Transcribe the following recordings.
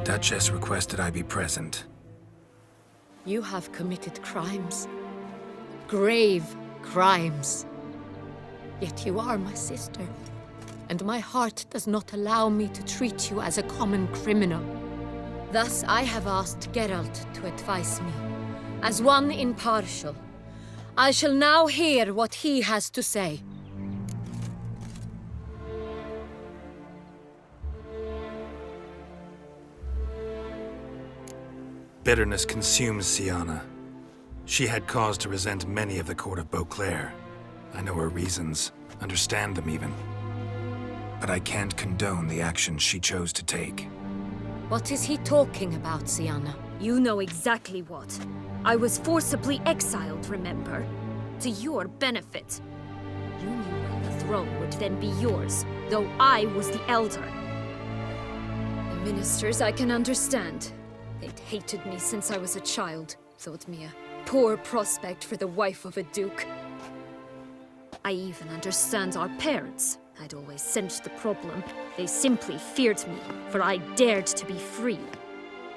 Duchess requested I be present. You have committed crimes. Grave crimes. Yet you are my sister, and my heart does not allow me to treat you as a common criminal. Thus, I have asked Geralt to advise me, as one impartial. I shall now hear what he has to say. Bitterness consumes Syanna. She had cause to resent many of the court of Beauclair. I know her reasons, understand them even. But I can't condone the actions she chose to take. What is he talking about, Syanna? You know exactly what. I was forcibly exiled, remember? To your benefit. You knew well the throne would then be yours, though I was the elder. The ministers I can understand. They'd hated me since I was a child, thought me a poor prospect for the wife of a duke. I even understand our parents. I'd always sensed the problem. They simply feared me, for I dared to be free.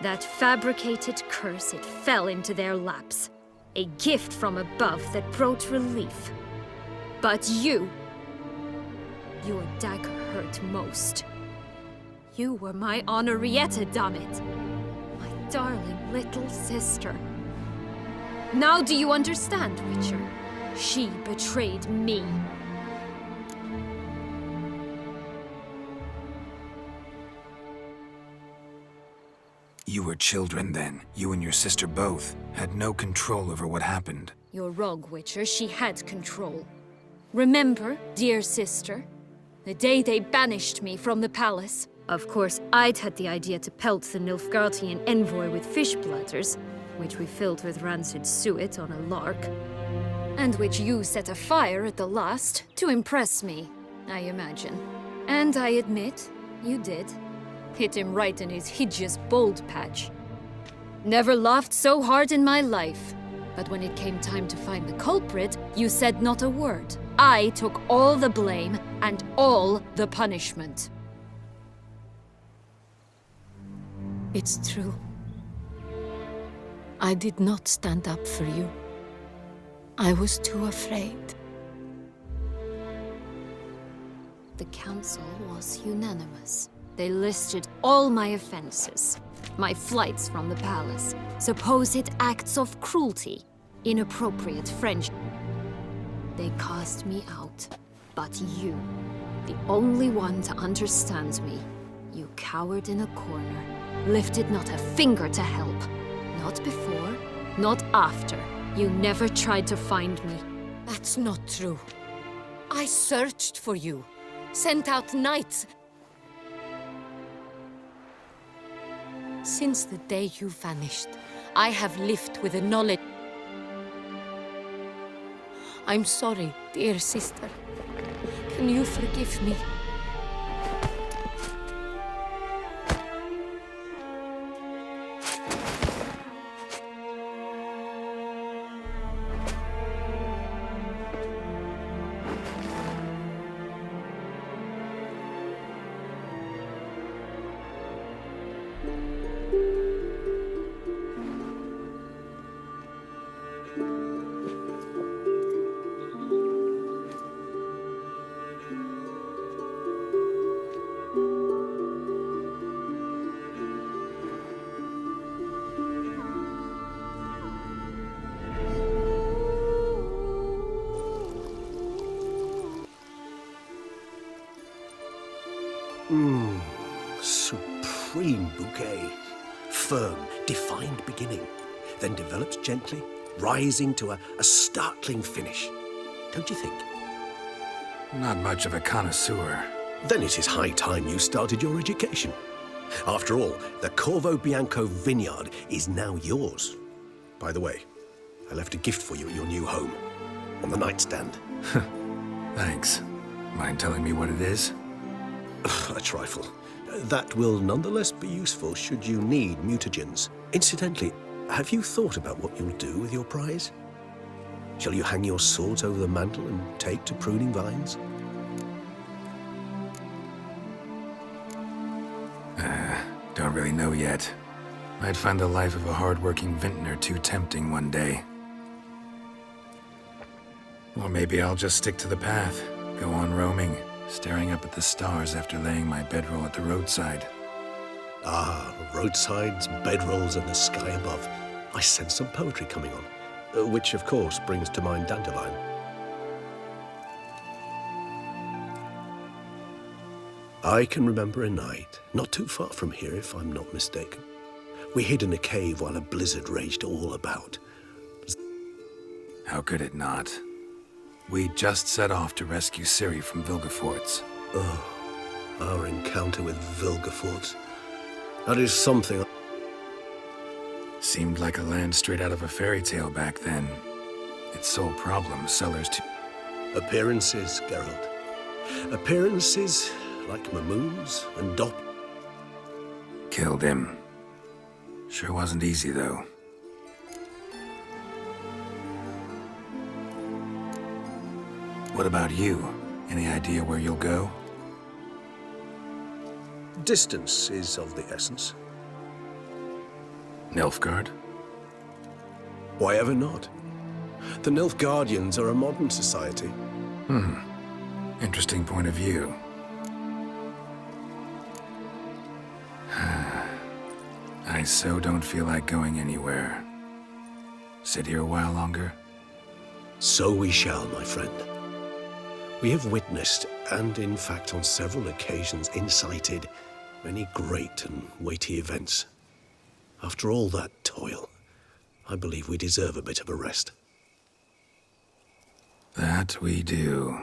That fabricated curse, it fell into their laps. A gift from above that brought relief. But you... your dagger hurt most. You were my Honorietta, dammit. My darling little sister. Now do you understand, Witcher? She betrayed me. You were children then. You and your sister both had no control over what happened. You're wrong, Witcher. She had control. Remember, dear sister, the day they banished me from the palace? Of course, I'd had the idea to pelt the Nilfgaardian envoy with fish bladders, which we filled with rancid suet on a lark, and which you set afire at the last to impress me, I imagine. And I admit, you did. Hit him right in his hideous bald patch. Never laughed so hard in my life. But when it came time to find the culprit, you said not a word. I took all the blame and all the punishment. It's true. I did not stand up for you. I was too afraid. The council was unanimous. They listed all my offenses. My flights from the palace, supposed acts of cruelty, inappropriate friendship. They cast me out. But you, the only one to understand me, you cowered in a corner, lifted not a finger to help. Not before, not after. You never tried to find me. That's not true. I searched for you, sent out knights. Since the day you vanished, I have lived with the knowledge. I'm sorry, dear sister. Can you forgive me? Supreme bouquet. Firm, defined beginning, then develops gently, rising to a startling finish. Don't you think? Not much of a connoisseur. Then it is high time you started your education. After all, the Corvo Bianco vineyard is now yours. By the way, I left a gift for you at your new home, on the nightstand. Thanks. Mind telling me what it is? A trifle. That will nonetheless be useful should you need mutagens. Incidentally, have you thought about what you'll do with your prize? Shall you hang your swords over the mantle and take to pruning vines? Don't really know yet. Might find the life of a hard-working vintner too tempting one day. Or maybe I'll just stick to the path, go on roaming, staring up at the stars after laying my bedroll at the roadside. Ah, roadsides, bedrolls, and the sky above. I sense some poetry coming on, which of course brings to mind Dandelion. I can remember a night, not too far from here if I'm not mistaken. We hid in a cave while a blizzard raged all about. How could it not? We just set off to rescue Ciri from Vilgefortz. Oh, our encounter with Vilgefortz. That is something. Seemed like a land straight out of a fairy tale back then. Its sole problem, sellers to... Appearances, Geralt. Appearances like Mamoons and Dop. Killed him. Sure wasn't easy, though. What about you? Any idea where you'll go? Distance is of the essence. Nilfgaard? Why ever not? The Nilfgaardians are a modern society. Interesting point of view. I so don't feel like going anywhere. Sit here a while longer? So we shall, my friend. We have witnessed, and in fact on several occasions incited, many great and weighty events. After all that toil, I believe we deserve a bit of a rest. That we do.